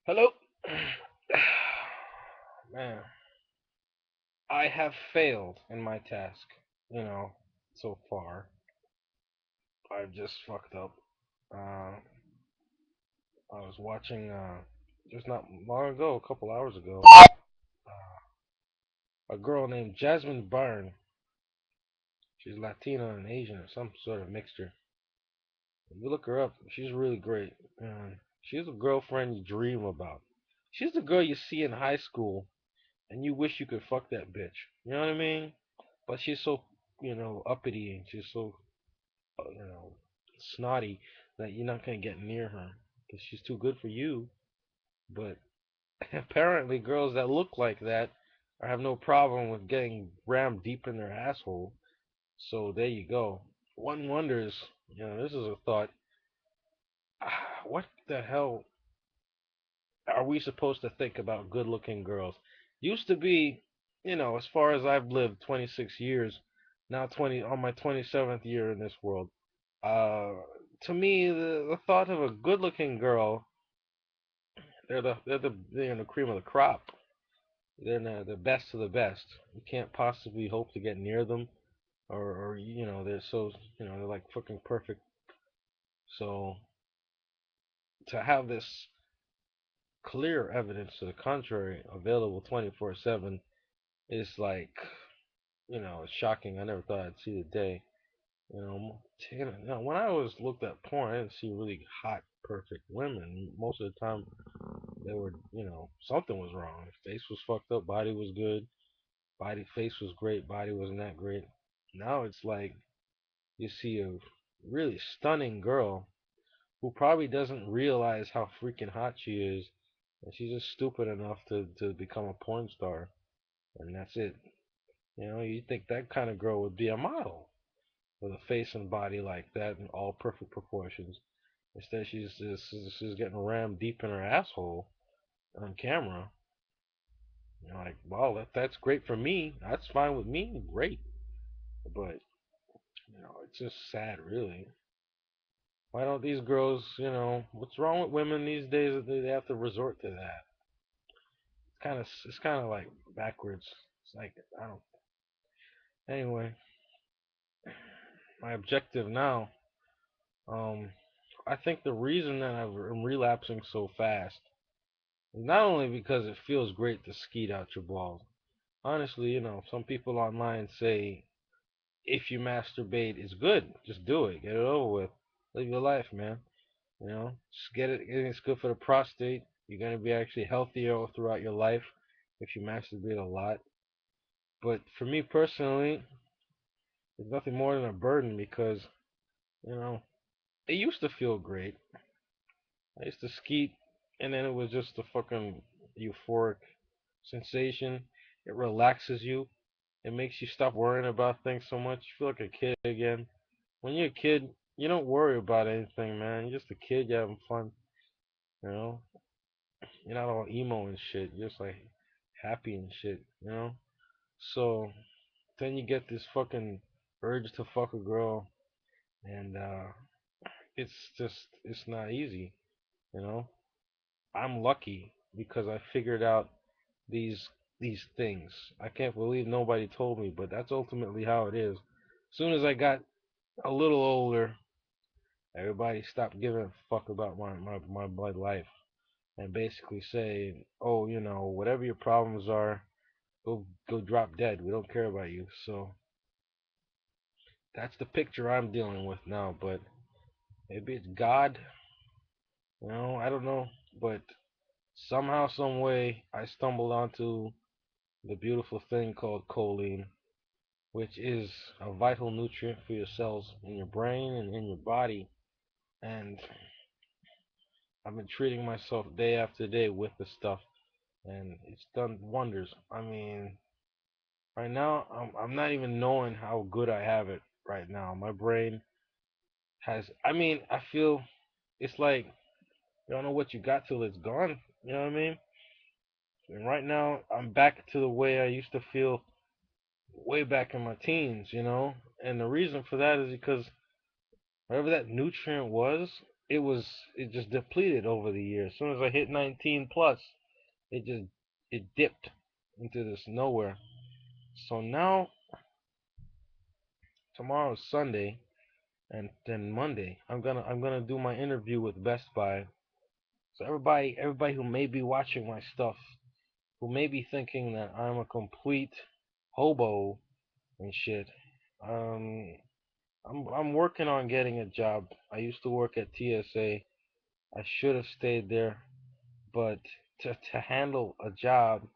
Hello. Man, I have failed in my task, so far. I've just fucked up. Uh, I was watching, just not long ago, a couple hours ago, a girl named Jasmine Byrne. She's Latina and Asian or some sort of mixture. If you look her up, she's really great. She's a girlfriend you dream about. She's the girl you see in high school and you wish you could fuck that bitch. You know what I mean? But she's so, uppity and she's so, snotty that you're not gonna get near her because she's too good for you. But apparently, girls that look like that have no problem with getting rammed deep in their asshole. So there you go. One wonders, this is a thought. What the hell are we supposed to think about good-looking girls? Used to be, as far as I've lived, 26 years, now 20 on my 27th year in this world. Uh, to me, the thought of a good-looking girl, they're the cream of the crop. They're the best of the best. You can't possibly hope to get near them, or they're so they're like fucking perfect. So to have this clear evidence to the contrary available 24/7 is like it's shocking. I never thought I'd see the day. When I was looked at porn, I didn't see really hot, perfect women. Most of the time, they were, something was wrong. Face was fucked up, body was good, face was great, body wasn't that great. Now it's like you see a really stunning girl who probably doesn't realize how freaking hot she is, and she's just stupid enough to become a porn star, and that's it. You think that kind of girl would be a model with a face and body like that in all perfect proportions. Instead, she's getting rammed deep in her asshole on camera. Like, well, that's great for me. That's fine with me. Great. But, it's just sad, really. Why don't these girls, what's wrong with women these days that they have to resort to that? It's kind of like backwards. It's like, I don't, anyway, my objective now, um, I think the reason that I'm relapsing so fast is not only because it feels great to skeet out your balls. Honestly, some people online say if you masturbate, it's good. Just do it. Get it over with. Live your life, man. Just get it. It's good for the prostate. You're gonna be actually healthier throughout your life if you masturbate a lot. But for me personally, it's nothing more than a burden because you know it used to feel great. I used to skeet, and then it was just a fucking euphoric sensation. It relaxes you. It makes you stop worrying about things so much. You feel like a kid again. When you're a kid, you don't worry about anything, man. You're just a kid, you're having fun. You know, you're not all emo and shit. You're just like happy and shit. So then you get this fucking urge to fuck a girl, and it's just it's not easy. You know, I'm lucky because I figured out these these things. I can't believe nobody told me, but that's ultimately how it is. As soon as I got a little older, everybody stopped giving a fuck about my life and basically saying, "Oh, whatever your problems are, go drop dead. We don't care about you." So that's the picture I'm dealing with now. But maybe it's God. I don't know. But somehow, some way, I stumbled onto the beautiful thing called choline, which is a vital nutrient for your cells in your brain and in your body. And I've been treating myself day after day with the stuff, and it's done wonders. I mean, right now, I'm not even knowing how good I have it right now. My brain I mean, I feel it's like you don't know what you got till it's gone. You know what I mean? And right now, I'm back to the way I used to feel way back in my teens. And the reason for that is because whatever that nutrient was, it was it just depleted over the years. As soon as I hit 19 plus, it just it dipped into this nowhere. So now tomorrow's Sunday, and then Monday I'm gonna do my interview with Best Buy. So everybody who may be watching my stuff, who may be thinking that I'm a complete hobo and shit, um, I'm working on getting a job. I used to work at TSA. I should have stayed there, but to handle a job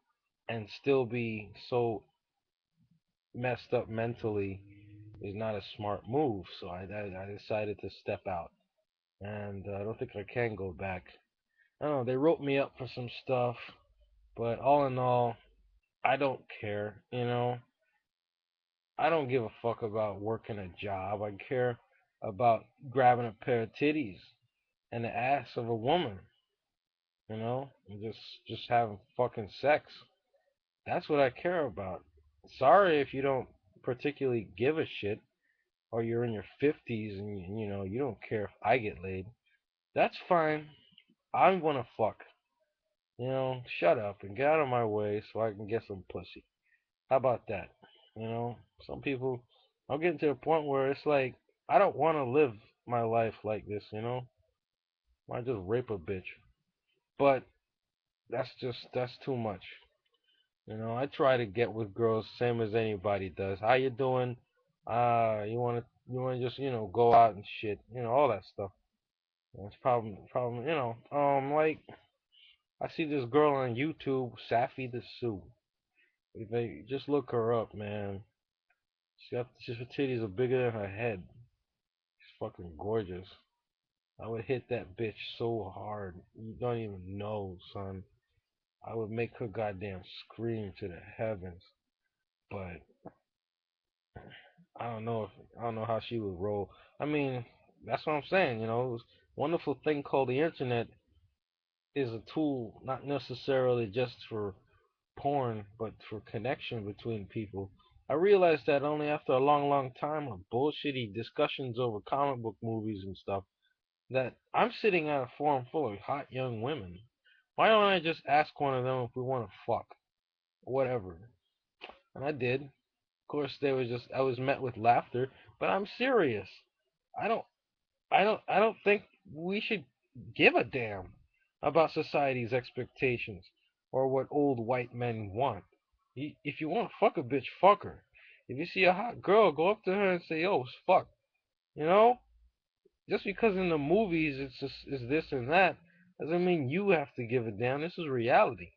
and still be so messed up mentally is not a smart move. So I decided to step out, and I don't think I can go back. I don't know. They wrote me up for some stuff, but all in all, I don't care. I don't give a fuck about working a job. I care about grabbing a pair of titties and the ass of a woman. And just having fucking sex. That's what I care about. Sorry if you don't particularly give a shit, or you're in your 50s and you don't care if I get laid. That's fine. I want to fuck. Shut up and get out of my way so I can get some pussy. How about that? Some people, I'm getting to the point where it's like, I don't want to live my life like this. I just rape a bitch. But that's too much. I try to get with girls same as anybody does. How you doing? You wanna just, go out and shit, all that stuff. That's problem, like I see this girl on YouTube, Safi the Sue. If they just look her up, man. Her titties are bigger than her head. She's fucking gorgeous. I would hit that bitch so hard. You don't even know, son. I would make her goddamn scream to the heavens. But I don't know how she would roll. I mean, that's what I'm saying. This wonderful thing called the internet is a tool, not necessarily just for porn, but for connection between people. I realized that only after a long, long time of bullshitty discussions over comic book movies and stuff, that I'm sitting at a forum full of hot young women. Why don't I just ask one of them if we want to fuck? Whatever. And I did. Of course, I was met with laughter, but I'm serious. I don't, I don't think we should give a damn about society's expectations or what old white men want. If you want to fuck a bitch, fuck her. If you see a hot girl, go up to her and say, "Yo, fuck." You know, just because in the movies it's this and that doesn't mean you have to give a damn. This is reality.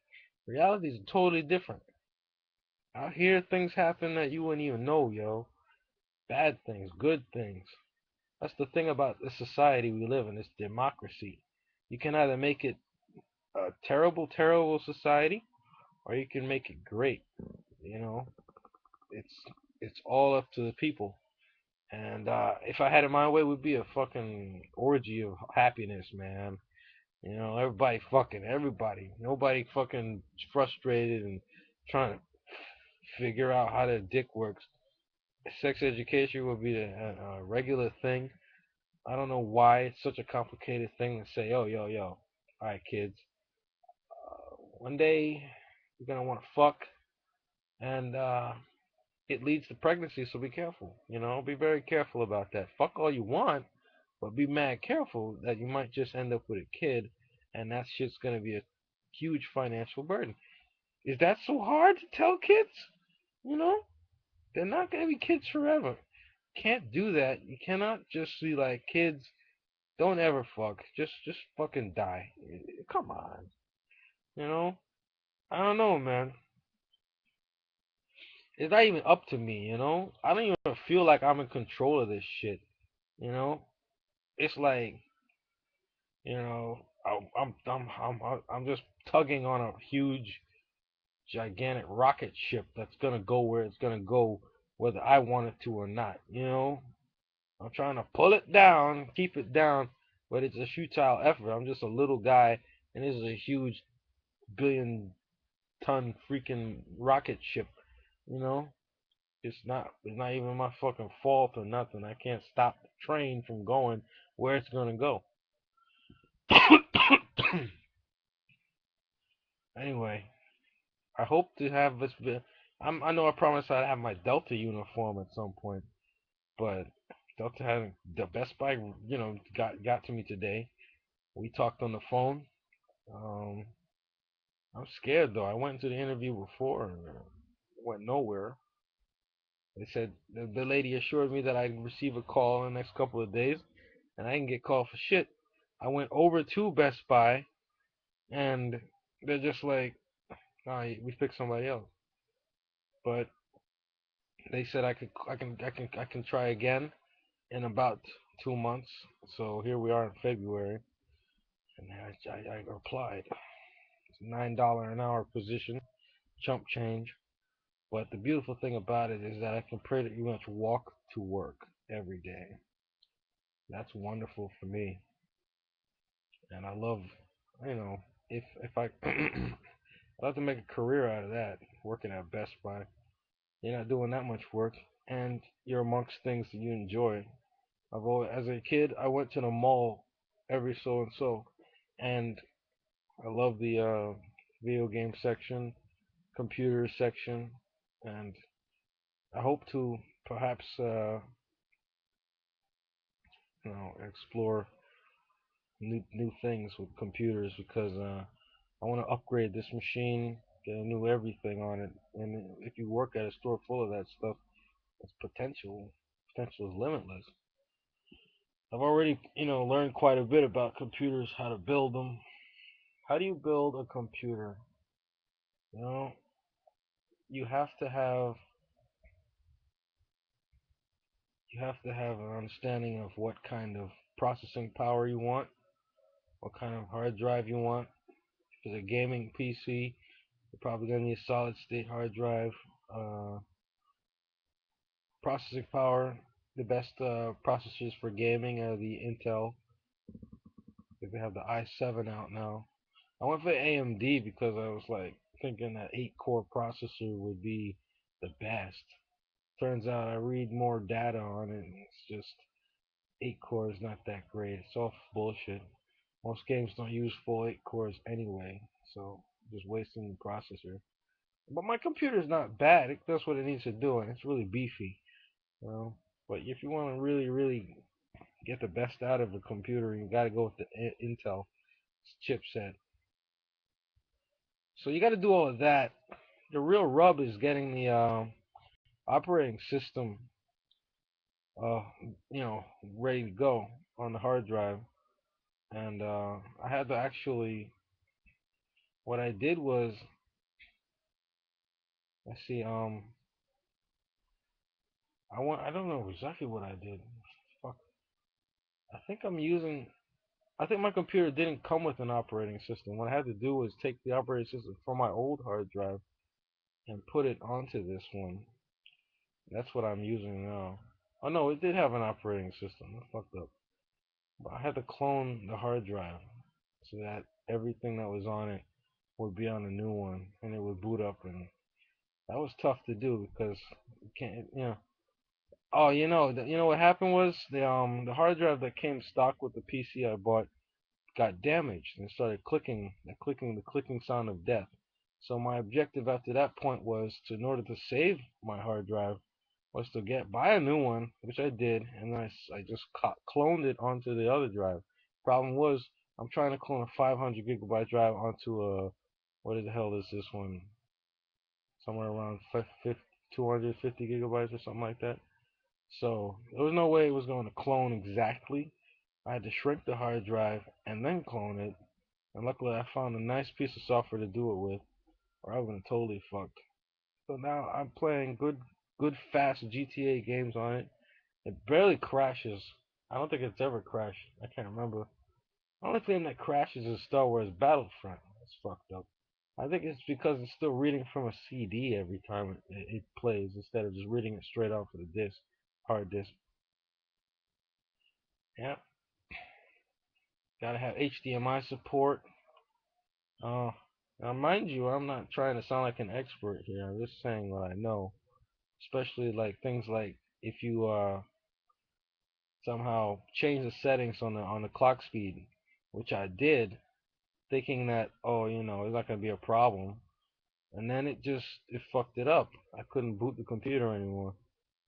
Reality is totally different. Out here, things happen that you wouldn't even know, yo. Bad things, good things. That's the thing about the society we live in. It's democracy. You can either make it a terrible, terrible society, or you can make it great. You know, it's it's all up to the people. And if I had it my way, it would be a fucking orgy of happiness, man. Everybody fucking everybody. Nobody fucking frustrated and trying to figure out how their dick works. Sex education would be a regular thing. I don't know why it's such a complicated thing to say, yo. All right, kids. One day you're gonna want to fuck, and it leads to pregnancy. So be careful. Be very careful about that. Fuck all you want, but be mad careful that you might just end up with a kid, and that shit's gonna be a huge financial burden. Is that so hard to tell kids? You know, they're not gonna be kids forever. Can't do that. You cannot just be like, kids, don't ever fuck. Just fucking die. Come on. You know? I don't know, man. It's not even up to me. I don't even feel like I'm in control of this shit. You know? It's like, I'm just tugging on a huge, gigantic rocket ship that's gonna go where it's gonna go, whether I want it to or not. I'm trying to pull it down, keep it down, but it's a futile effort. I'm just a little guy, and this is a huge billion-ton freaking rocket ship. You know, it's not even my fucking fault or nothing. I can't stop the train from going where it's gonna go. Anyway, I hope to have this. I know I promised I'd have my Delta uniform at some point, but Delta hasn't. The Best Buy, got to me today. We talked on the phone. Um, I'm scared though. I went to the interview before and went nowhere. They said the lady assured me that I'd receive a call in the next couple of days, and I didn't get called for shit. I went over to Best Buy, and they're just like, "Nah, we picked somebody else." But they said I can try again in about 2 months. So here we are in February, and I applied. It's $9 an hour position, chump change. But the beautiful thing about it is that I can pretty much walk to work every day. That's wonderful for me, and I love, you know, if I I'd love to make a career out of that, working at Best Buy. You're not doing that much work, and you're amongst things that you enjoy. As a kid, I went to the mall every so and so, and I love the video game section, computer section, and I hope to perhaps explore new things with computers because I want to upgrade this machine, get a new everything on it. And if you work at a store full of that stuff, it's potential is limitless. I've already, learned quite a bit about computers, how to build them. How do you build a computer? You know, you have to have an understanding of what kind of processing power you want, what kind of hard drive you want. If it's a gaming PC, you're probably gonna need a solid state hard drive. Uh, Processing power, the best processors for gaming are the Intel. They have the i7 out now. I went for AMD because I was like thinking that 8-core processor would be the best. Turns out I read more data on it, and it's just 8 cores not that great. It's all bullshit. Most games don't use full 8 cores anyway, so just wasting the processor. But my computer's not bad. It does what it needs to do, and it's really beefy. You know. But if you want to really, really get the best out of a computer, you got to go with the Intel chipset. So you got to do all of that. The real rub is getting the operating system, uh, ready to go on the hard drive. And I had to actually, what I did was, let's see, I don't know exactly what I did. Fuck, I think I'm using, I think my computer didn't come with an operating system. What I had to do was take the operating system from my old hard drive and put it onto this one. That's what I'm using now. Oh no, it did have an operating system. I fucked up. But I had to clone the hard drive so that everything that was on it would be on the new one, and it would boot up. And that was tough to do because you can't, Oh, what happened was the hard drive that came stock with the PC I bought got damaged and started the clicking sound of death. So my objective after that point was to, in order to save my hard drive, was to buy a new one, which I did, and I just cloned it onto the other drive. Problem was, I'm trying to clone a 500 gigabyte drive onto a, what the hell is this one? Somewhere around 250 gigabytes or something like that. So there was no way it was going to clone exactly. I had to shrink the hard drive and then clone it. And luckily, I found a nice piece of software to do it with, or I would have been totally fucked. So now I'm playing good, fast GTA games on it. It barely crashes. I don't think it's ever crashed. I can't remember. The only thing that crashes is Star Wars Battlefront. That's fucked up. I think it's because it's still reading from a CD every time it plays instead of just reading it straight off of the hard disk. Yeah, gotta have HDMI support. Uh, Now, mind you, I'm not trying to sound like an expert here. I'm just saying what I know, especially like things like if you somehow change the settings on the clock speed which I did, thinking that, oh, it's not gonna be a problem, and then it fucked it up. I couldn't boot the computer anymore.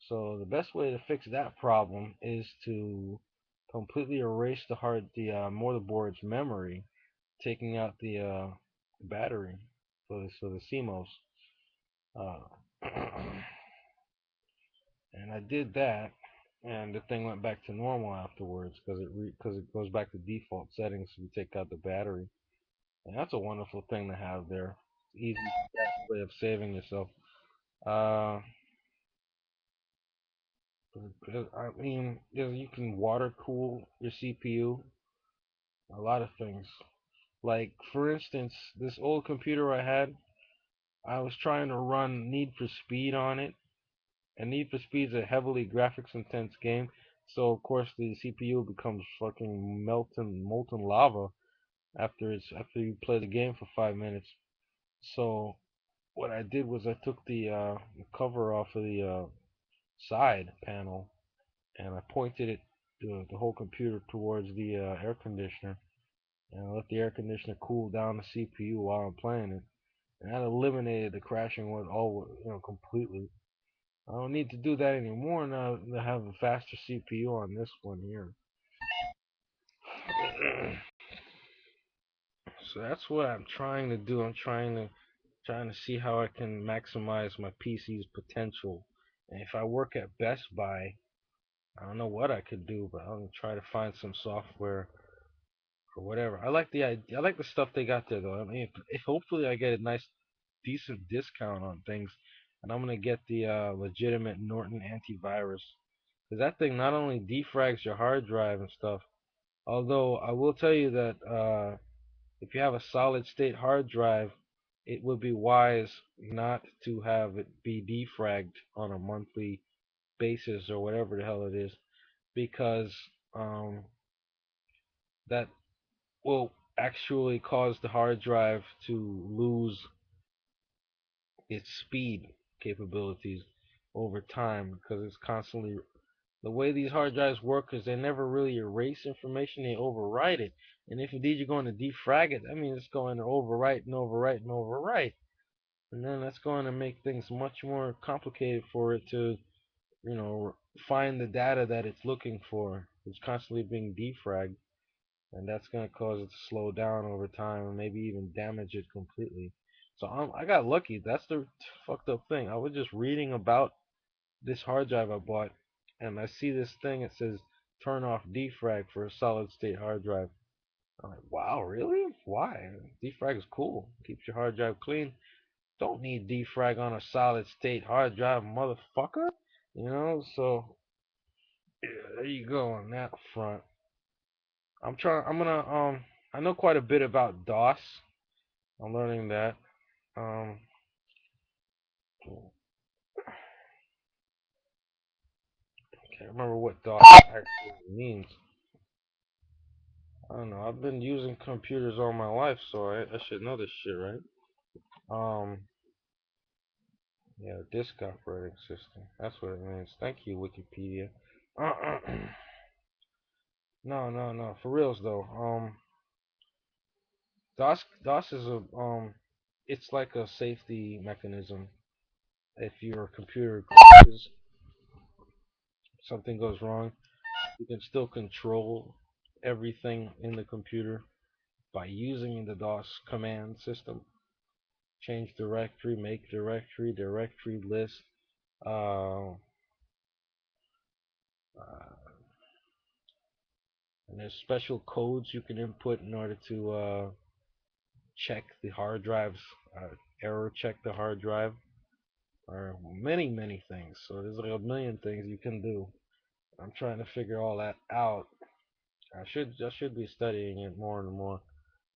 So the best way to fix that problem is to completely erase the motherboard's memory, taking out the battery for the CMOS. Uh, and I did that, and the thing went back to normal afterwards because it goes back to default settings. So you take out the battery, and that's a wonderful thing to have there. Easy way of saving yourself. Uh, I mean, you can water cool your CPU. A lot of things. Like for instance, this old computer I had, I was trying to run Need for Speed on it, and Need for Speed's a heavily graphics intense game, so of course the CPU becomes fucking molten lava after you play the game for 5 minutes. So what I did was I took the cover off of the side panel and I pointed the whole computer towards the air conditioner and I let the air conditioner cool down the CPU while I'm playing it. And that eliminated the crashing with all completely. I don't need to do that anymore now that I have a faster CPU on this one here. So that's what I'm trying to do. I'm trying to see how I can maximize my PC's potential. And if I work at Best Buy, I don't know what I could do, but I'll try to find some software or whatever. I like the idea. I like the stuff they got there though. I mean, if hopefully I get a nice, decent discount on things, and I'm gonna get the legitimate Norton antivirus, because that thing not only defrags your hard drive and stuff. Although I will tell you that if you have a solid state hard drive, it would be wise not to have it be defragged on a monthly basis or whatever the hell it is, because um, that will actually cause the hard drive to lose its speed capabilities over time because it's constantly the way these hard drives work is they never really erase information, they overwrite it. And if indeed you're going to defrag it, that means it's going to overwrite and overwrite and overwrite. And then that's going to make things much more complicated for it to, find the data that it's looking for. It's constantly being defragged, and that's going to cause it to slow down over time and maybe even damage it completely. So I got lucky. That's the fucked up thing. I was just reading about this hard drive I bought, and I see this thing. It says turn off defrag for a solid state hard drive. I'm like, wow, really? Why? Defrag is cool. Keeps your hard drive clean. Don't need defrag on a solid state hard drive, motherfucker. So yeah, there you go on that front. I'm trying. I'm gonna. I know quite a bit about DOS. I'm learning that. Um. Can't remember what DOS actually means. I don't know. I've been using computers all my life, so I should know this shit, right? Um, yeah, disk operating system. That's what it means. Thank you, Wikipedia. No, no, no. For reals though. DOS is it's like a safety mechanism. If your computer crashes, something goes wrong, you can still control everything in the computer by using the DOS command system. Change directory, make directory, directory list. Uh, uh, and there's special codes you can input in order to check the hard drives, error check the hard drive, or many things. So there's like a million things you can do. I'm trying to figure all that out. I should be studying it more and more,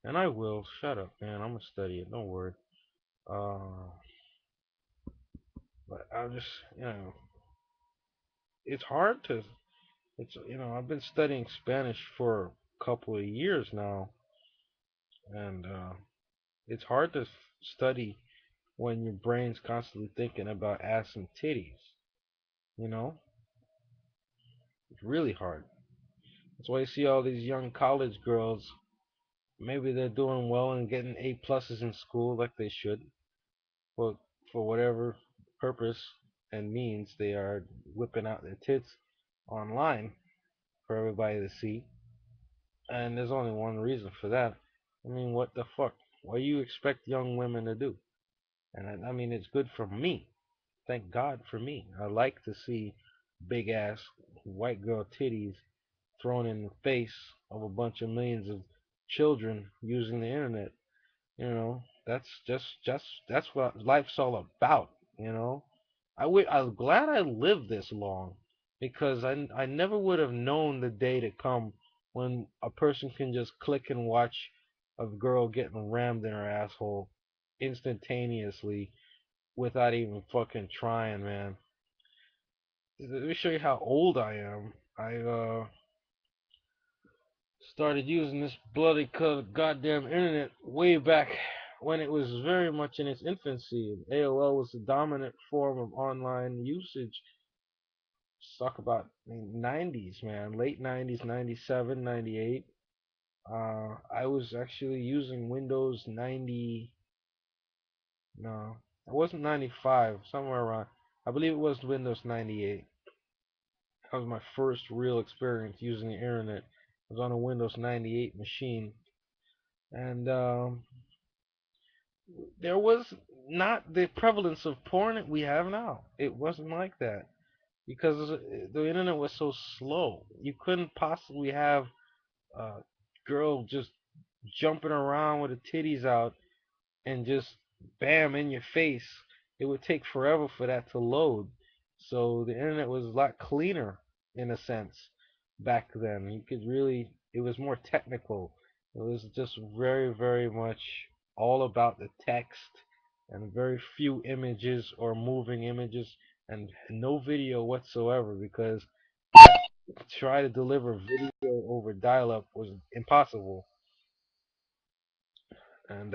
and I will. Shut up, man. I'm gonna study it. Don't worry. Uh, but I'm just, it's hard to. I've been studying Spanish for a couple of years now, and it's hard to study when your brain's constantly thinking about ass and titties. You know, it's really hard. That's why you see all these young college girls. Maybe they're doing well and getting A pluses in school like they should, but for whatever purpose and means, they are whipping out their tits online for everybody to see. And there's only one reason for that. I mean, what the fuck? What do you expect young women to do? And I mean, it's good for me. Thank God for me. I like to see big ass white girl titties thrown in the face of a bunch of millions of children using the internet. That's what life's all about. You know, I'm glad I lived this long because I never would have known the day to come when a person can just click and watch a girl getting rammed in her asshole instantaneously without even fucking trying, man. Let me show you how old I am. I started using this bloody goddamn internet way back when it was very much in its infancy. AOL was the dominant form of online usage. Talk about 90s, man, late 90s, 97, 98. I was actually using Windows 90. No, it wasn't 95, somewhere around. I believe it was Windows 98. That was my first real experience using the internet. It was on a Windows 98 machine, and there was not the prevalence of porn that we have now. It wasn't like that because the internet was so slow. You couldn't possibly have a girl just jumping around with her titties out and just bam in your face. It would take forever for that to load. So the internet was a lot cleaner in a sense back then. You could really, it was more technical. It was just very, very much all about the text and very few images or moving images and no video whatsoever because try to deliver video over dial-up was impossible. And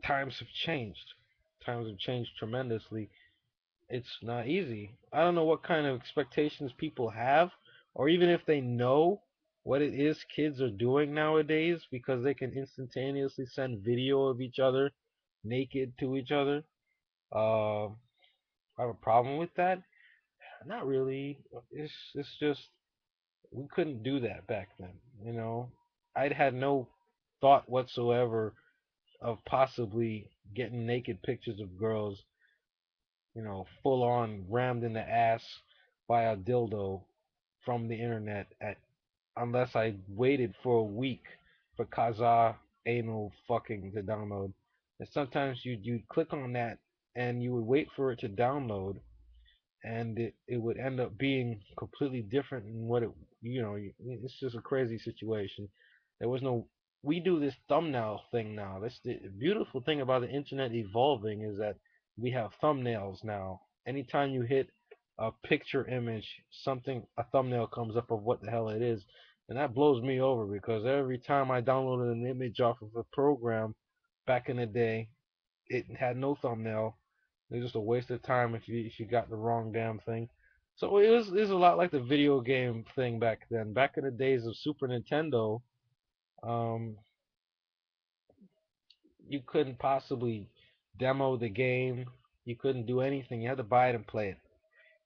times have changed. Times have changed tremendously. It's not easy. I don't know what kind of expectations people have, or even if they know what it is kids are doing nowadays, because they can instantaneously send video of each other naked to each other. I have a problem with that. Not really. It's just we couldn't do that back then. I'd had no thought whatsoever of possibly getting naked pictures of girls, full on rammed in the ass by a dildo from the internet unless I waited for a week for Kazaa anal fucking to download. And sometimes you'd click on that and you would wait for it to download and it would end up being completely different than what it's just a crazy situation. There was no We do this thumbnail thing now. That's the beautiful thing about the internet evolving is that we have thumbnails now. Anytime you hit a picture image, a thumbnail comes up of what the hell it is. And that blows me over because every time I downloaded an image off of a program back in the day, it had no thumbnail. It was just a waste of time if you got the wrong damn thing. So it was a lot like the video game thing back then. Back in the days of Super Nintendo, um, you couldn't possibly demo the game. You couldn't do anything. You had to buy it and play it.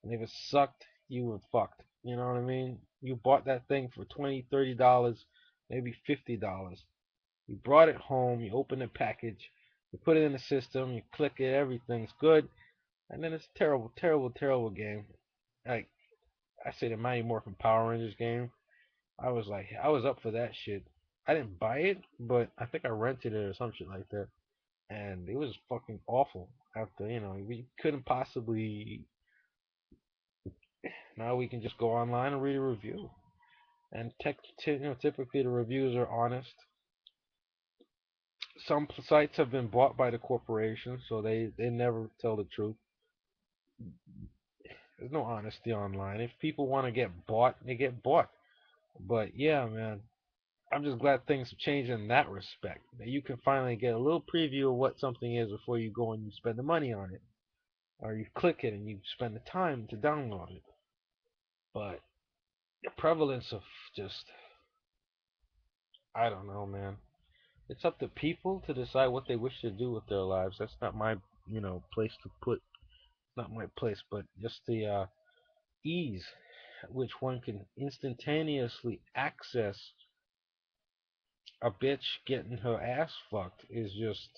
And if it sucked, you were fucked. You know what I mean? You bought that thing for $20, $30, maybe $50. You brought it home. You open the package. You put it in the system. You click it. Everything's good. And then it's a terrible, terrible, terrible game. Like I say, the Mighty Morphin Power Rangers game. I was up for that shit. I didn't buy it, but I think I rented it or some shit like that, and it was fucking awful. After we couldn't possibly. Now we can just go online and read a review, and typically the reviews are honest. Some sites have been bought by the corporation, so they never tell the truth. There's no honesty online. If people want to get bought, they get bought. But yeah, man, I'm just glad things have changed in that respect. That you can finally get a little preview of what something is before you go and you spend the money on it, or you click it and you spend the time to download it. But the prevalence of just I don't know, man. It's up to people to decide what they wish to do with their lives. That's not my, place to put. Not my place, but just the ease at which one can instantaneously access a bitch getting her ass fucked is just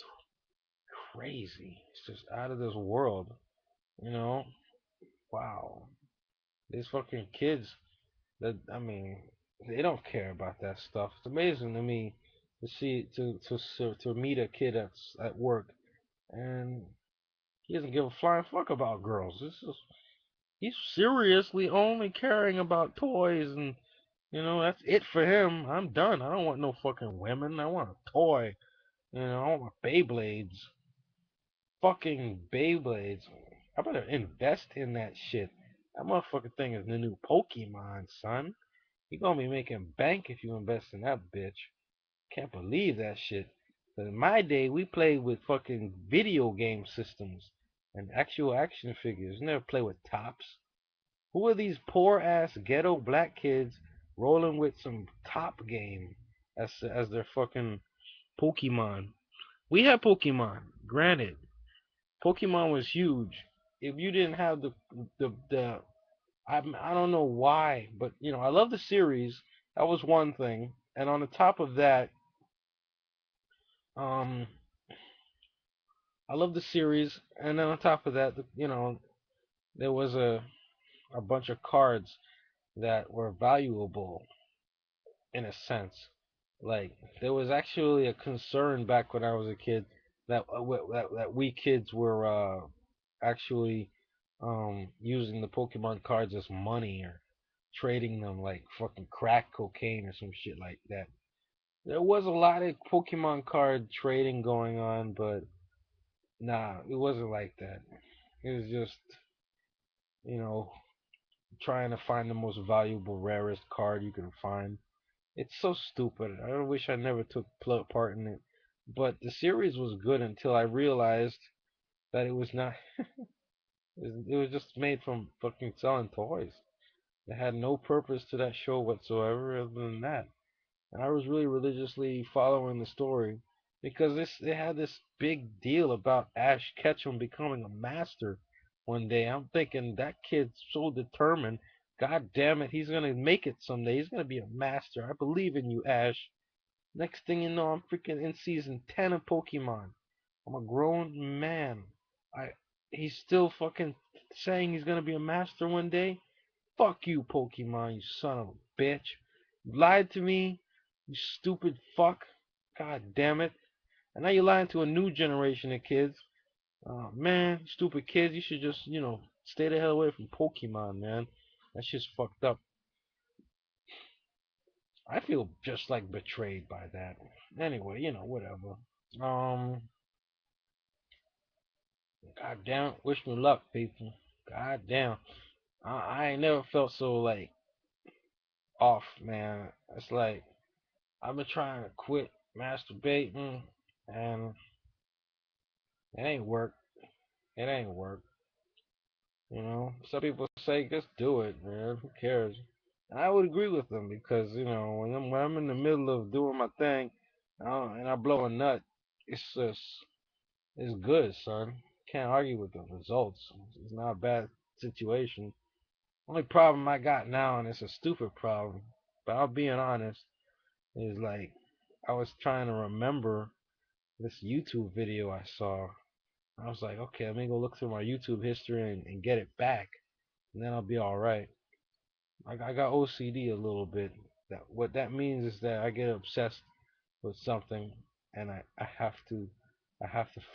crazy. It's just out of this world, you know? Wow. These fucking kids that I mean, they don't care about that stuff. It's amazing to me to see to meet a kid at work and he doesn't give a flying fuck about girls. He's seriously only caring about toys and that's it for him. I'm done. I don't want no fucking women. I want a toy. I want my Beyblades. Fucking Beyblades. I better invest in that shit. That motherfucking thing is the new Pokemon, son. You gonna be making bank if you invest in that bitch. Can't believe that shit. But in my day, we played with fucking video game systems and actual action figures. Never play with tops. Who are these poor ass ghetto black kids rolling with some top game as their fucking Pokemon? We had Pokemon, granted. Pokemon was huge. If you didn't have the I don't know why, but I love the series. That was one thing, and on the top of that, um, I love the series, and then on top of that, there was a bunch of cards that were valuable in a sense. Like there was actually a concern back when I was a kid that that we kids were actually using the Pokemon cards as money or trading them like fucking crack cocaine or some shit like that. There was a lot of Pokemon card trading going on, but nah, it wasn't like that. It was just, you know, trying to find the most valuable, rarest card you can find. It's so stupid. I wish I never took part in it. But the series was good until I realized that it was not. It was just made from fucking selling toys. It had no purpose to that show whatsoever other than that. And I was really religiously following the story because it had this big deal about Ash Ketchum becoming a master one day. I'm thinking that kid's so determined. God damn it, he's gonna make it someday. He's gonna be a master. I believe in you, Ash. Next thing you know, I'm freaking in season 10 of Pokemon. I'm a grown man. I He's still fucking saying he's gonna be a master one day. Fuck you, Pokemon, you son of a bitch. You lied to me, you stupid fuck. God damn it. And now you're lying to a new generation of kids. Oh man, stupid kids, you should just, stay the hell away from Pokemon, man. That shit's fucked up. I feel just like betrayed by that. Anyway, whatever. Um, God damn, wish me luck, people. God damn. I ain't never felt so like off, man. It's like I've been trying to quit masturbating and it ain't work. It ain't work. Some people say just do it, man. Who cares? And I would agree with them because when I'm in the middle of doing my thing, and I blow a nut, it's just it's good, son. Can't argue with the results. It's not a bad situation. Only problem I got now, and it's a stupid problem, but I'll being honest, is like I was trying to remember this YouTube video I saw. I was like, okay, let me go look through my YouTube history and get it back, and then I'll be all right. I got OCD a little bit. What that means is that I get obsessed with something, and I have to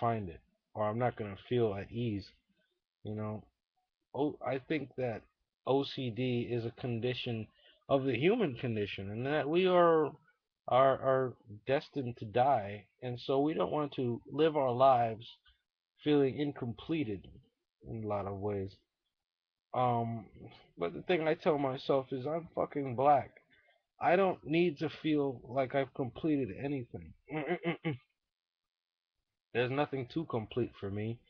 find it, or I'm not gonna feel at ease. You know, I think that OCD is a condition of the human condition, and that we are destined to die, and so we don't want to live our lives feeling incompleted in a lot of ways. Um, but the thing I tell myself is I'm fucking black. I don't need to feel like I've completed anything. There's nothing too complete for me.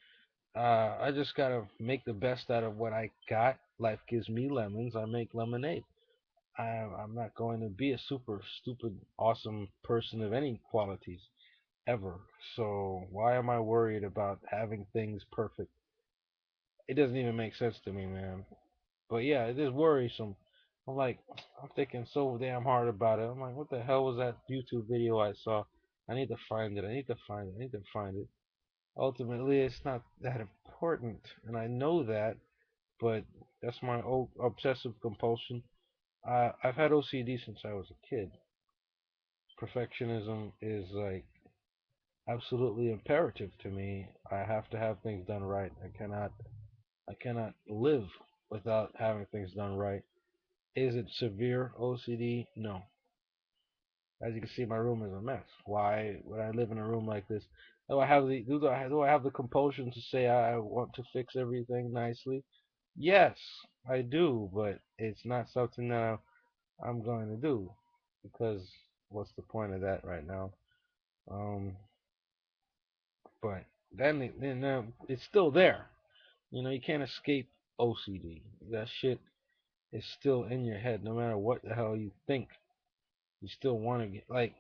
I just gotta make the best out of what I got. Life gives me lemons. I make lemonade. I'm not going to be a super stupid awesome person of any qualities ever. So why am I worried about having things perfect? It doesn't even make sense to me, man. But yeah, it is worrisome. I'm like, I'm thinking so damn hard about it. I'm like, what the hell was that YouTube video I saw? I need to find it. I need to find it. I need to find it. Ultimately, it's not that important, and I know that. But that's my old obsessive compulsion. I've had OCD since I was a kid. Perfectionism is like absolutely imperative to me. I have to have things done right. I cannot live without having things done right. Is it severe OCD? No. As you can see, my room is a mess. Why would I live in a room like this? Do I have the compulsion to say I want to fix everything nicely? Yes, I do, but it's not something that I'm going to do because what's the point of that right now? Um, but then it's still there. You know, you can't escape OCD. That shit is still in your head, no matter what the hell you think. You still want to get like.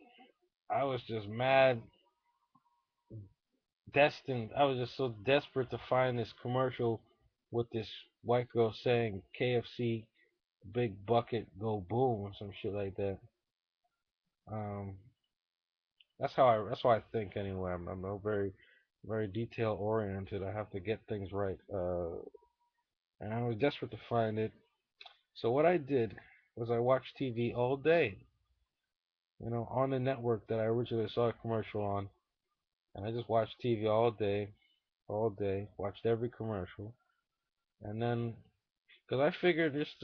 I was just mad, destined. I was just so desperate to find this commercial with this white girl saying KFC big bucket go boom or some shit like that. Um, that's how I think anyway. I'm a very detail oriented. I have to get things right. And I was desperate to find it. So what I did was I watched TV all day, on the network that I originally saw a commercial on, and I just watched TV all day, watched every commercial, and then because I figured this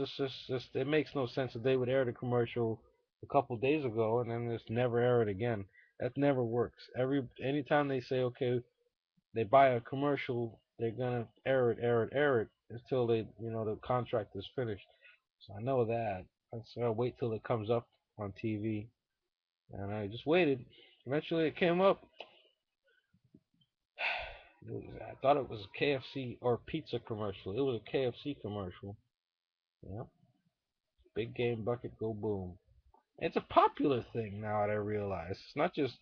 it makes no sense that they would air the commercial a couple days ago and then just never air it again. That never works. Anytime they say okay, they buy a commercial, they're gonna air it until the contract is finished. So I know that. So I wait till it comes up on TV, and I just waited. Eventually, it came up. I thought it was a KFC or pizza commercial. It was a KFC commercial. Yeah, big game bucket go boom. It's a popular thing now that I realize. It's not just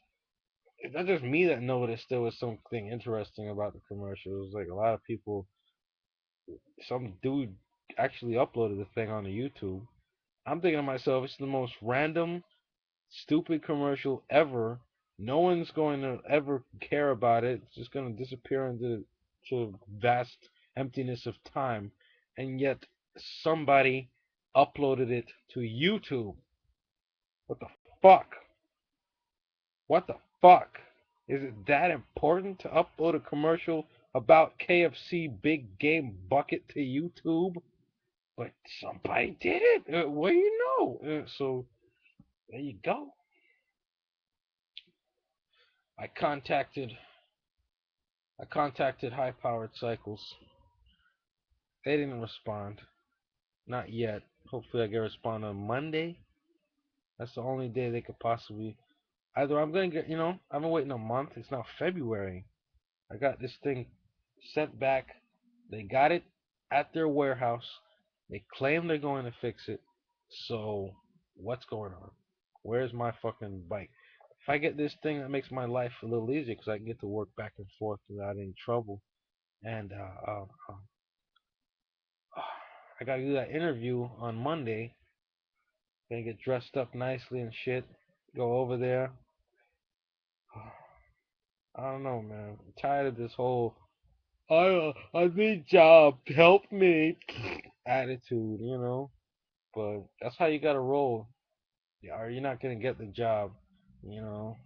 me that noticed there was something interesting about the commercials. Like a lot of people, some dude actually uploaded the thing onto YouTube. I'm thinking to myself, it's the most random, stupid commercial ever. No one's going to ever care about it. It's just going to disappear into vast emptiness of time. And yet somebody uploaded it to YouTube. What the fuck? What the fuck? Is it that important to upload a commercial about KFC Big Game Bucket to YouTube? But somebody did it. What do you know? So there you go. I contacted I contacted High Powered Cycles. They didn't respond. Not yet. Hopefully I get a response on Monday. That's the only day they could possibly. Either I'm gonna get, I've been waiting a month. It's now February. I got this thing sent back. They got it at their warehouse. They claim they're going to fix it. So, what's going on? Where's my fucking bike? If I get this thing, that makes my life a little easier because I can get to work back and forth without any trouble. And I gotta do that interview on Monday. Gonna get dressed up nicely and shit. Go over there. I don't know, man. I'm tired of this whole I need job, help me attitude, But that's how you gotta roll. Yeah, or you're not gonna get the job, you know.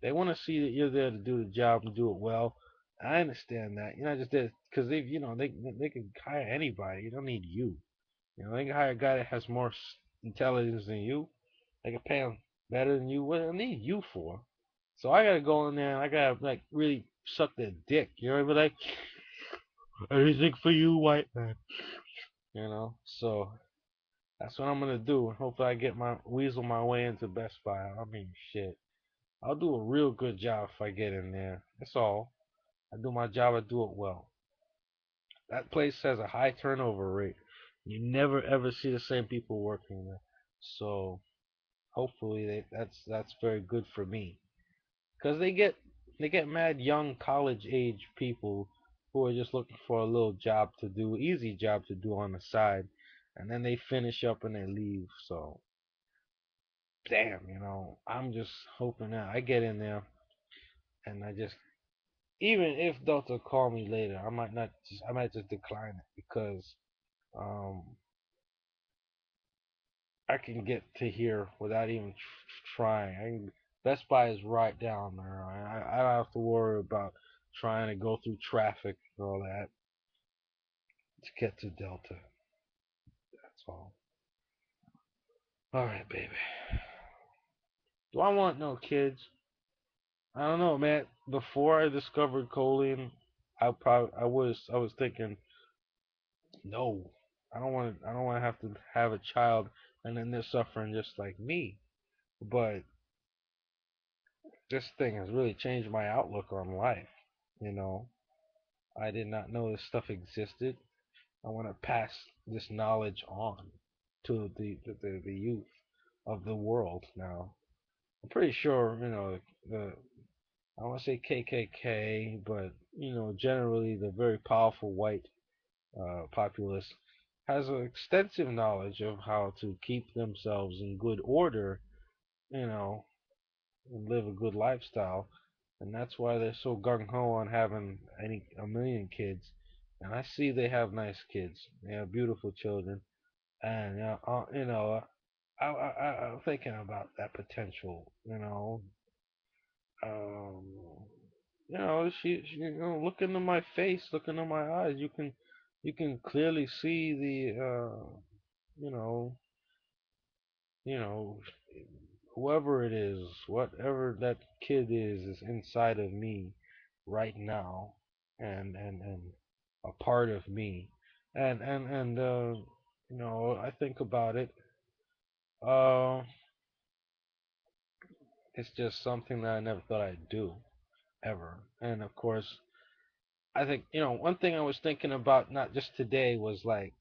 They want to see that you're there to do the job and do it well. I understand that. You're not just there because they can hire anybody. You don't need you. They can hire a guy that has more intelligence than you. They can pay him better than you. What do they need you for? So I gotta go in there and I gotta like really suck their dick. Be like, anything for you, white man. So that's what I'm gonna do. Hopefully I get my weasel my way into Best Buy. I mean, shit. I'll do a real good job if I get in there. That's all. I do my job. I do it well. That place has a high turnover rate. You never ever see the same people working there. So hopefully that's very good for me, because they get mad young college age people who are just looking for a little job to do, easy job to do on the side, and then they finish up and they leave. So damn, I'm just hoping that I get in there and I just, even if Delta call me later, I might just decline it because um I can get to here without even trying. Best Buy is right down there. I don't have to worry about trying to go through traffic and all that to get to Delta. That's all. All right, baby. Do I want no kids? I don't know, man. Before I discovered choline, I was thinking, no, I don't want to have to have a child and then they're suffering just like me. But this thing has really changed my outlook on life. You know, I did not know this stuff existed. I want to pass this knowledge on to the youth of the world now. I'm pretty sure, the I don't want to say KKK, but generally the very powerful white populace has an extensive knowledge of how to keep themselves in good order, you know, and live a good lifestyle, and that's why they're so gung ho on having a million kids. And I see they have nice kids. They have beautiful children, and I'm thinking about that potential. Um, look into my face, look into my eyes. You can clearly see the, you know, you know, whoever it is, whatever that kid is inside of me right now, and a part of me, and I think about it. Uh, it's just something that I never thought I'd do ever, and of course, I think one thing I was thinking about not just today was like,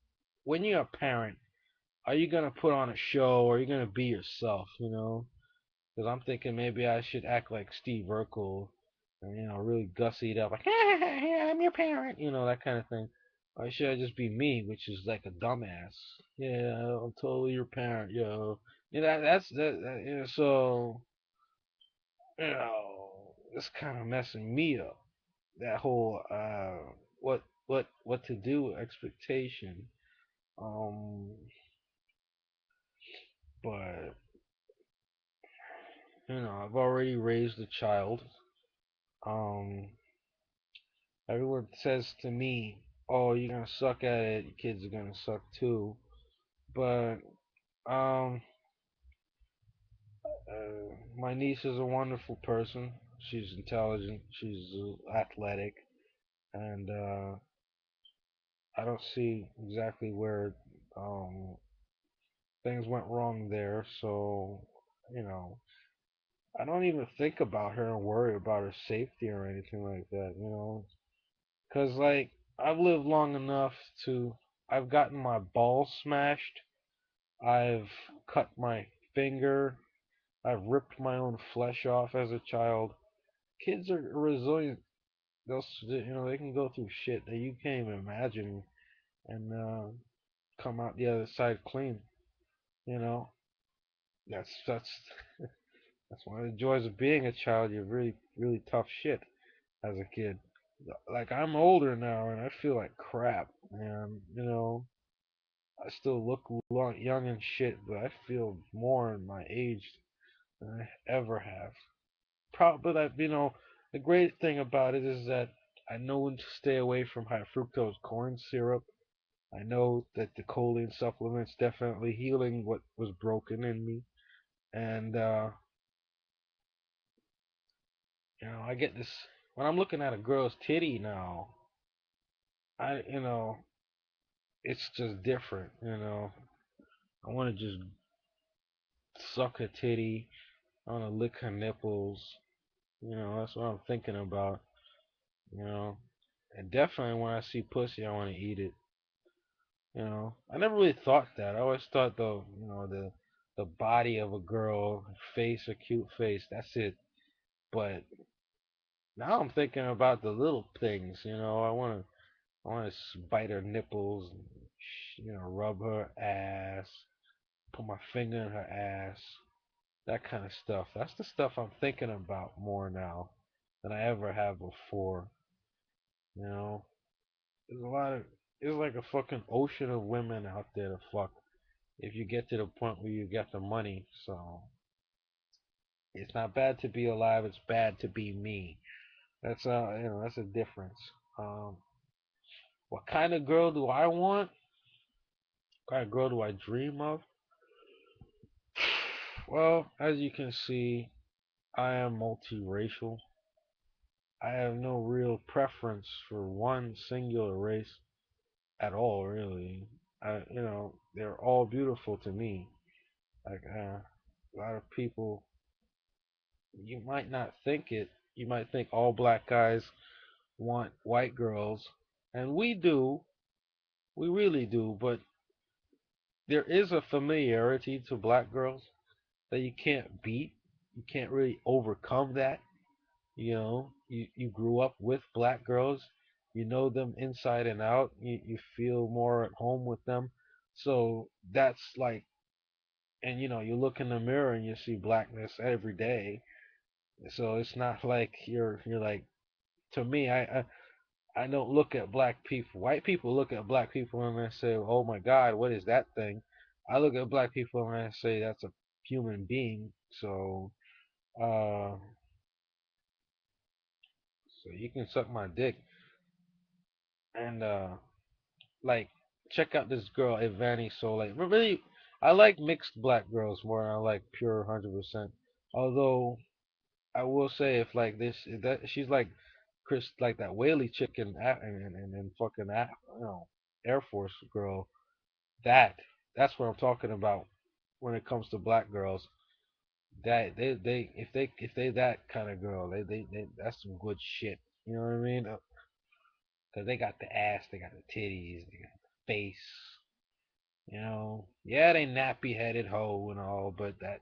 when you're a parent, are you gonna put on a show or are you gonna be yourself? Because I'm thinking maybe I should act like Steve Urkel and, really gussy it up, like, yeah, I'm your parent, that kind of thing. Or should I just be me, which is like a dumbass? Yeah, I'm totally your parent, yo. So, it's kind of messing me up. That whole, what to do expectation. Um, but, I've already raised a child. Um, Everyone says to me, "Oh, you're gonna suck at it. Your kids are gonna suck too." But um, my niece is a wonderful person. She's intelligent. She's athletic, and I don't see exactly where um things went wrong there. So, you know, I don't even think about her and worry about her safety or anything like that. Cause like I've lived long enough to, I've gotten my balls smashed. I've cut my finger. I've ripped my own flesh off as a child. Kids are resilient. They can go through shit that you can't even imagine, and come out the other side clean. You know, that's that's one of the joys of being a child. You're really really tough shit as a kid. Like, I'm older now and I feel like crap, man. I still look young and shit, but I feel more in my age than I ever have. But the great thing about it is that I know when to stay away from high fructose corn syrup. I know that the choline supplement's definitely healing what was broken in me, and I get this when I'm looking at a girl's titty now. It's just different. I want to just suck her titty. I want to lick her nipples. That's what I'm thinking about. You know, and definitely when I see pussy, I want to eat it. I never really thought that. I always thought, though, the the body of a girl, face, a cute face. That's it. But now I'm thinking about the little things. I want to bite her nipples, rub her ass, put my finger in her ass, that kind of stuff. That's the stuff I'm thinking about more now than I ever have before. You know, there's a lot of, there's like a fucking ocean of women out there to fuck if you get to the point where you get the money. So it's not bad to be alive. It's bad to be me. That's a difference. Um, what kind of girl do I want? What kind of girl do I dream of? Well, as you can see, I am multiracial. I have no real preference for one singular race at all, really. They're all beautiful to me. Like a lot of people, you might not think it. You might think all black guys want white girls, and we do. We really do. But there is a familiarity to black girls that you can't beat. You can't really overcome that. You grew up with black girls. You know them inside and out. You feel more at home with them. So that's like, and you look in the mirror and you see blackness every day. So it's not like you're like, to me, I don't look at black people. White people look at black people and they say, "Oh my God, what is that thing?" I look at black people and I say, "That's a human being." Uh, so you can suck my dick and like check out this girl Ivani. So like really, I like mixed black girls more than I like pure 100%. Although I will say if like this that she's like Chris like that Whaley chick and fucking Air Force girl. That's what I'm talking about when it comes to black girls. That if they that kind of girl, they that's some good shit. You know what I mean? Cause they got the ass, they got the titties, they got the face. Yeah, they nappy headed hoe and all, but that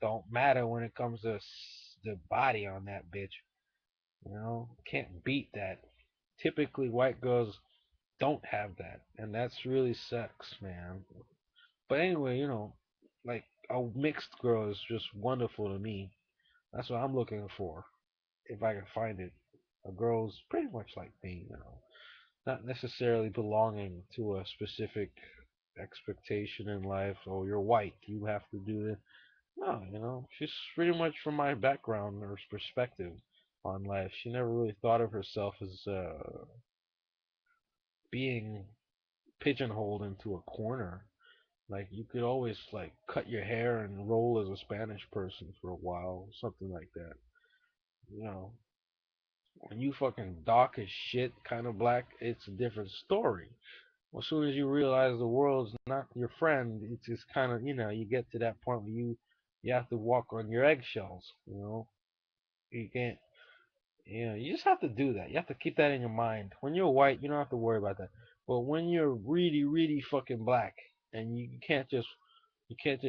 don't matter when it comes to the body on that bitch. Can't beat that. Typically, white girls don't have that, and that's really sucks, man. But anyway, like a mixed girl is just wonderful to me. That's what I'm looking for, if I can find it. A girl's pretty much like me, not necessarily belonging to a specific expectation in life. Oh, you're white, you have to do this. No, she's pretty much from my background or perspective on life. She never really thought of herself as being pigeonholed into a corner. Like you could always like cut your hair and roll as a Spanish person for a while, something like that. You know, when you fucking dark as shit, kind of black, it's a different story. As soon as you realize the world's not your friend, it's just kind of you get to that point where you have to walk on your eggshells. You can't. You just have to do that. You have to keep that in your mind. When you're white, you don't have to worry about that. But when you're really, really fucking black, and you can't just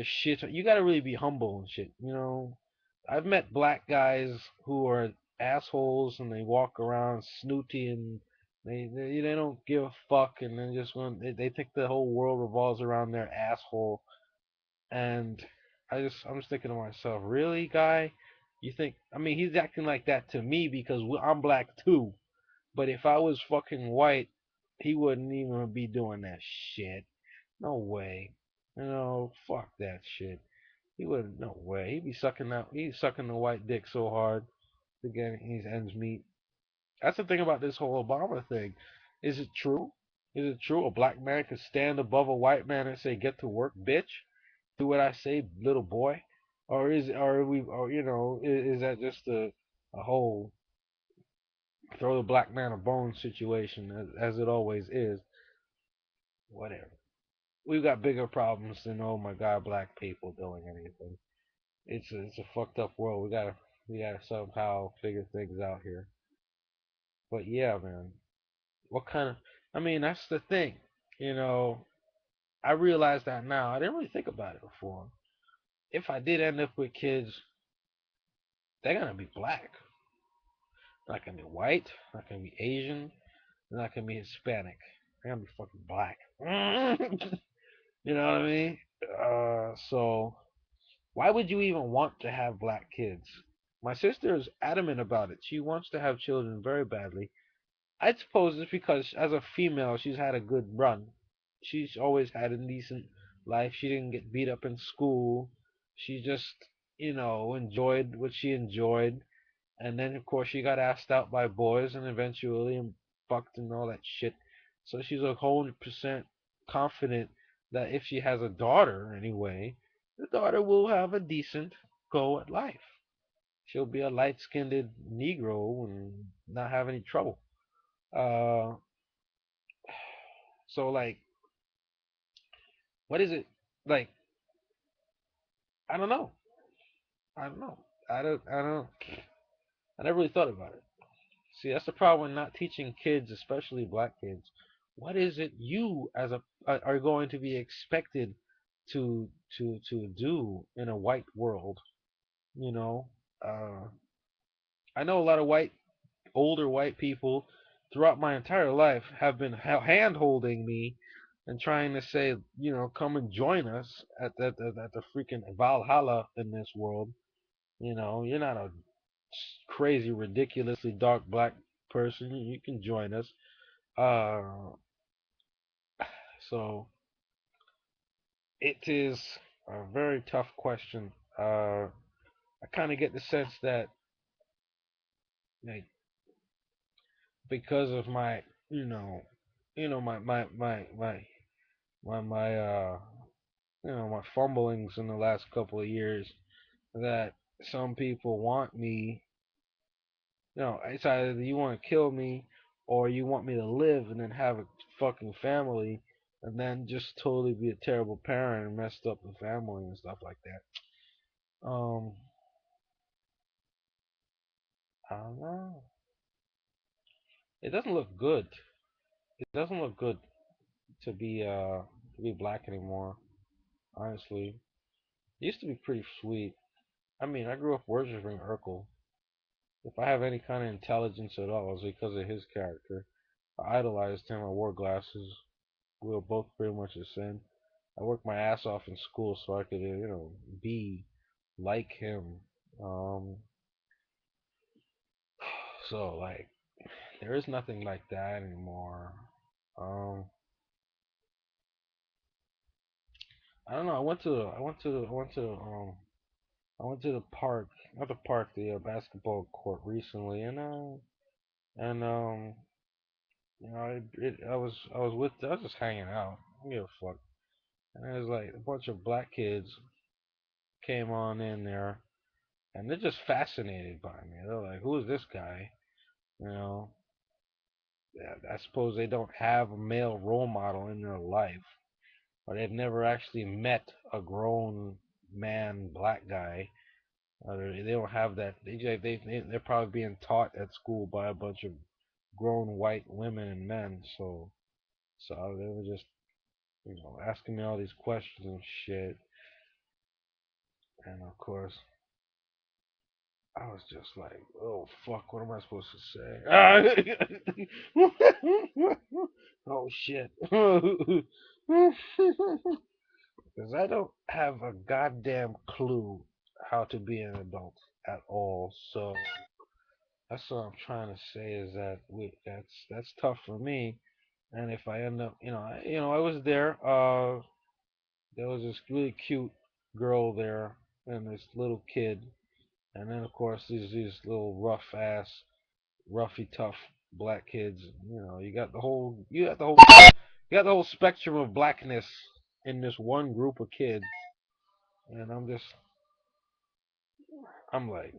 shit. You gotta really be humble and shit. I've met black guys who are assholes and they walk around snooty and they don't give a fuck and then just when they think the whole world revolves around their asshole. And I'm just thinking to myself, really, guy? You think? I mean, he's acting like that to me because I'm black too. But if I was fucking white, he wouldn't even be doing that shit. No way. Fuck that shit. He wouldn't. No way. He'd be sucking that. He's sucking the white dick so hard to get his ends meet. That's the thing about this whole Obama thing. Is it true? Is it true a black man could stand above a white man and say, "Get to work, bitch"? Do what I say, little boy? Or is that just a whole throw the black man a bone situation as it always is? Whatever. We've got bigger problems than oh my god, black people doing anything. It's a fucked up world. We gotta somehow figure things out here. But yeah, man. What kind of? I mean, that's the thing. You know, I realize that now. I didn't really think about it before. if I did end up with kids, they're gonna be black. Not gonna be white. Not gonna be Asian. Not gonna be Hispanic. They're gonna be fucking black. You know what I mean? So why would you even want to have black kids? My sister is adamant about it. She wants to have children very badly. I suppose it's because as a female, she's had a good run. She's always had a decent life. She didn't get beat up in school. She just, enjoyed what she enjoyed. And then, of course, she got asked out by boys and eventually and fucked and all that shit. So she's 100% confident that if she has a daughter anyway, the daughter will have a decent go at life. She'll be a light skinned Negro and not have any trouble. Uh, so, like, what is it? Like, I don't know. I don't know. I never really thought about it. See, that's the problem with not teaching kids, especially black kids. What is it you as a are going to be expected to to do in a white world? You know, uh, I know a lot of older white people throughout my entire life have been hand holding me and trying to say, come and join us at the freaking Valhalla in this world. You're not a crazy, ridiculously dark black person. You can join us. Uh, so it is a very tough question. I kind of get the sense that, like, because of my, you know, my my fumblings in the last couple of years, that some people want me. It's either you want to kill me or you want me to live and then have a fucking family and then just totally be a terrible parent and messed up the family and stuff like that. Um, I don't know. It doesn't look good. It doesn't look good to be black anymore. Honestly, it used to be pretty sweet. I mean, I grew up worshiping Urkel. If I have any kind of intelligence at all, it's because of his character. I idolized him. I wore glasses. We were both pretty much the same. I worked my ass off in school so I could, be like him. Um, so like, there is nothing like that anymore. Um, I don't know. I went to the park, not the park, the basketball court recently, and I was just hanging out. I don't give a fuck. And there was like a bunch of black kids came on in there, and they're just fascinated by me. They're like, "Who is this guy?" You know, I suppose they don't have a male role model in their life, or they've never actually met a grown man black guy. They don't have that. They're probably being taught at school by a bunch of grown white women and men. So they were just asking me all these questions and shit. And of course, I was just like, oh fuck, what am I supposed to say? Oh shit. Because I don't have a goddamn clue how to be an adult at all. So that's what I'm trying to say is that that's tough for me. And if I end up, I was there. There was this really cute girl there and this little kid, and then of course these little roughy tough black kids. You got the whole spectrum of blackness in this one group of kids, and I'm like,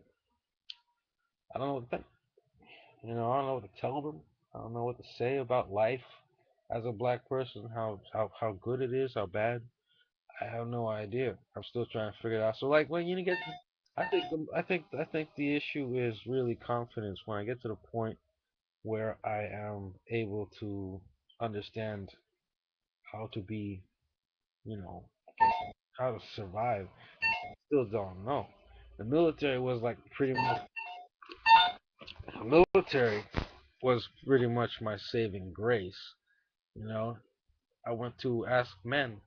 I don't know what to think. I don't know what to tell them. I don't know what to say about life as a black person, how good it is, how bad. I have no idea. I'm still trying to figure it out. So like when you get, I think the issue is really confidence. When I get to the point where I am able to understand how to be, you know, how to survive. Still don't know. The military was like pretty much the military was pretty much my saving grace. You know, I went to ask men,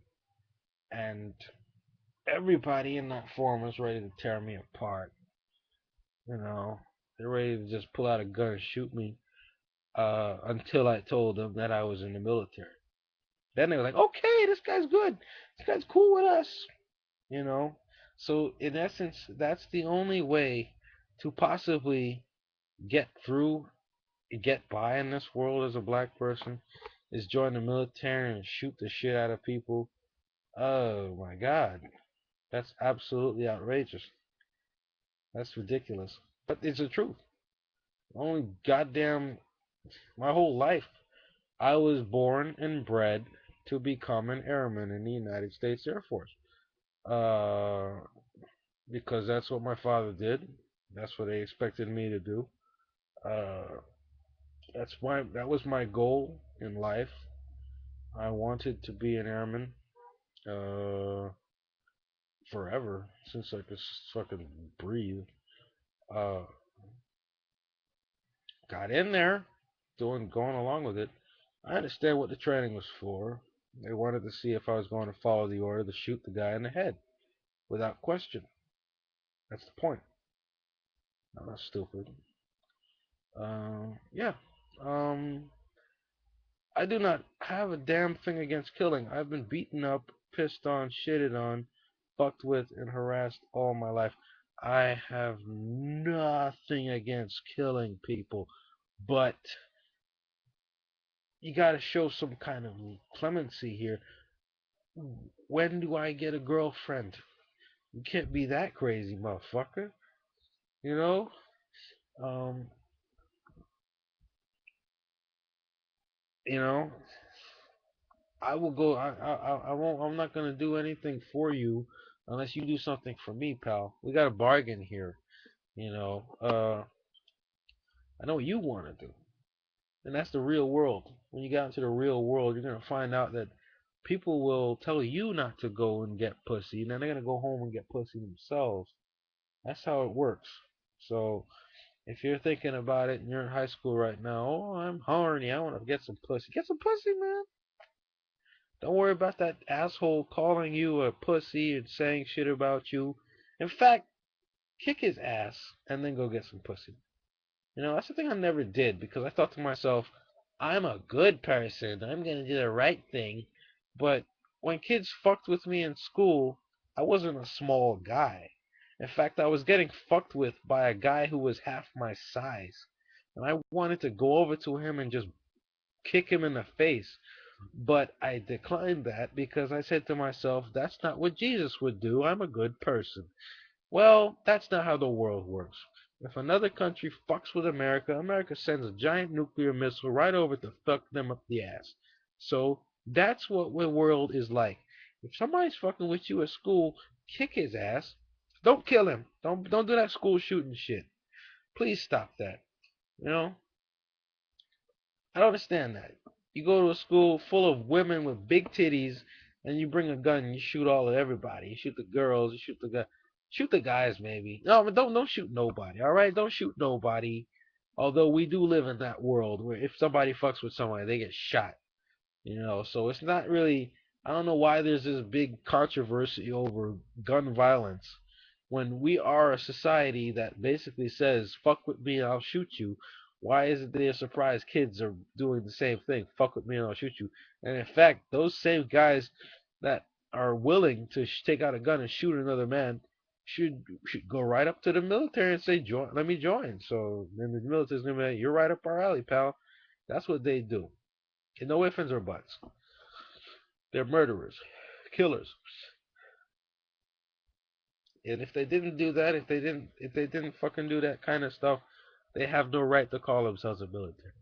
and everybody in that forum was ready to tear me apart. You know, they're ready to just pull out a gun and shoot me until I told them that I was in the military. Then they were like, okay, this guy's good. This guy's cool with us. You know? So, in essence, that's the only way to possibly get through, get by in this world as a black person is join the military and shoot the shit out of people. Oh my God. That's absolutely outrageous. That's ridiculous. But it's the truth. Only goddamn my whole life I was born and bred to become an airman in the United States Air Force. Uh, because that's what my father did. That's what they expected me to do. Uh, that was my goal in life. I wanted to be an airman uh, forever since I could fucking breathe. Uh, got in there, going along with it. I understand what the training was for. They wanted to see if I was going to follow the order to shoot the guy in the head without question. That's the point. I'm not stupid. Yeah. Um, I do not have a damn thing against killing. I've been beaten up, pissed on, shitted on, fucked with, and harassed all my life. I have nothing against killing people, but you gotta show some kind of clemency here. When do I get a girlfriend? You can't be that crazy, motherfucker. You know? Um, you know, I will go. I won't. I'm not gonna do anything for you unless you do something for me, pal. We got a bargain here. You know. I know what you want to do, and that's the real world. When you get into the real world, you're gonna find out that people will tell you not to go and get pussy, and then they're gonna go home and get pussy themselves. That's how it works. So if you're thinking about it and you're in high school right now, oh, I'm horny. I want to get some pussy. Get some pussy, man. Don't worry about that asshole calling you a pussy and saying shit about you. In fact, kick his ass and then go get some pussy. You know, that's the thing I never did because I thought to myself, I'm a good person. I'm going to do the right thing. But when kids fucked with me in school, I wasn't a small guy. In fact, I was getting fucked with by a guy who was half my size. And I wanted to go over to him and just kick him in the face. But I declined that because I said to myself, that's not what Jesus would do. I'm a good person. Well, that's not how the world works. If another country fucks with America, America sends a giant nuclear missile right over to fuck them up the ass. So that's what the world is like. If somebody's fucking with you at school, kick his ass. Don't kill him. Don't do that school shooting shit. Please stop that. You know? I don't understand that. You go to a school full of women with big titties, and you bring a gun and you shoot all of everybody. You shoot the girls, you shoot the guys maybe. No, but don't shoot nobody. All right, don't shoot nobody. Although we do live in that world where if somebody fucks with somebody, they get shot. You know, so it's not really. I don't know why there's this big controversy over gun violence when we are a society that basically says "fuck with me and I'll shoot you." Why isn't there surprised kids are doing the same thing? Fuck with me and I'll shoot you. And in fact, those same guys that are willing to take out a gun and shoot another man should go right up to the military and say, "Join, let me join." So then the military's gonna be like, "You're right up our alley, pal." That's what they do. And no ifs or buts. They're murderers, killers. And if they didn't do that, if they didn't fucking do that kind of stuff, they have no right to call themselves a military.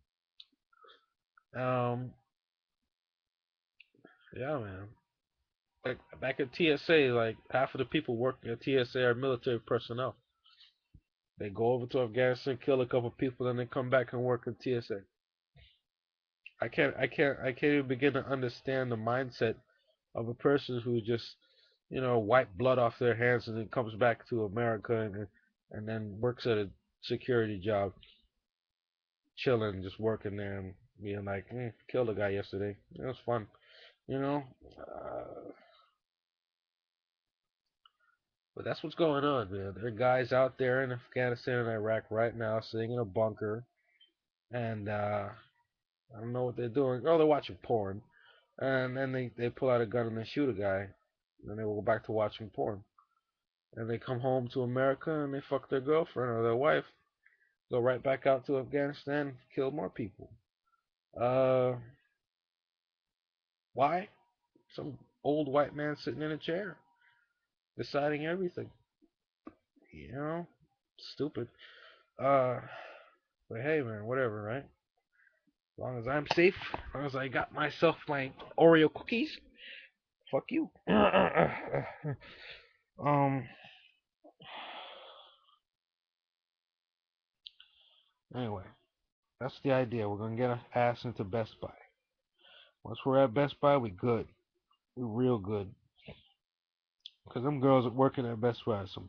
Um, yeah, man. Like back at TSA, like half of the people working at TSA are military personnel. They go over to Afghanistan, kill a couple people, then they come back and work at TSA. I can't even begin to understand the mindset of a person who just, wipe blood off their hands and then comes back to America and then works at a security job, chilling, just working there and being like, killed a guy yesterday. It was fun, you know. Uh, but that's what's going on, man. There are guys out there in Afghanistan and Iraq right now sitting in a bunker, and I don't know what they're doing. Oh, they're watching porn, and then they pull out a gun and they shoot a guy, and they go back to watching porn. And they come home to America and they fuck their girlfriend or their wife, go right back out to Afghanistan, kill more people. Uh, why? Some old white man sitting in a chair, deciding everything. You know, stupid. Uh, but hey, man, whatever, right? As long as I'm safe, as long as I got myself my Oreo cookies, fuck you. um. Anyway, that's the idea. We're gonna get our ass into Best Buy. Once we're at Best Buy, we good. We real good. Cause them girls working at Best Buy, some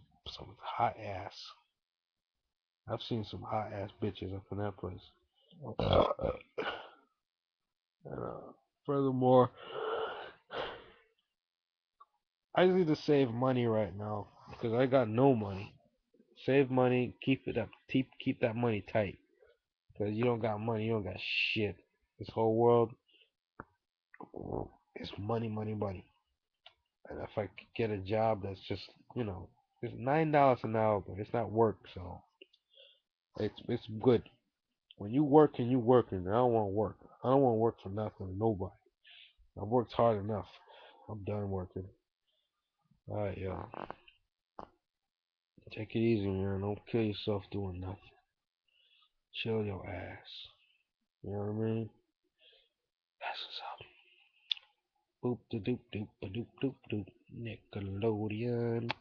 hot ass. I've seen some hot ass bitches up in that place. And, furthermore, I just need to save money right now because I got no money. Save money, keep it up, keep that money tight. Cause you don't got money, you don't got shit. This whole world is money, money, money. And if I could get a job that's just, it's $9 an hour, but it's not work, so it's good. When you working, you working. I don't want to work. I don't want to work for nothing, nobody. I've worked hard enough. I'm done working. All right, yo. Take it easy, man. Don't kill yourself doing nothing. Chill your ass. You know what I mean? That's what's up. Boop da doop doop ba doop doop doop. Nickelodeon.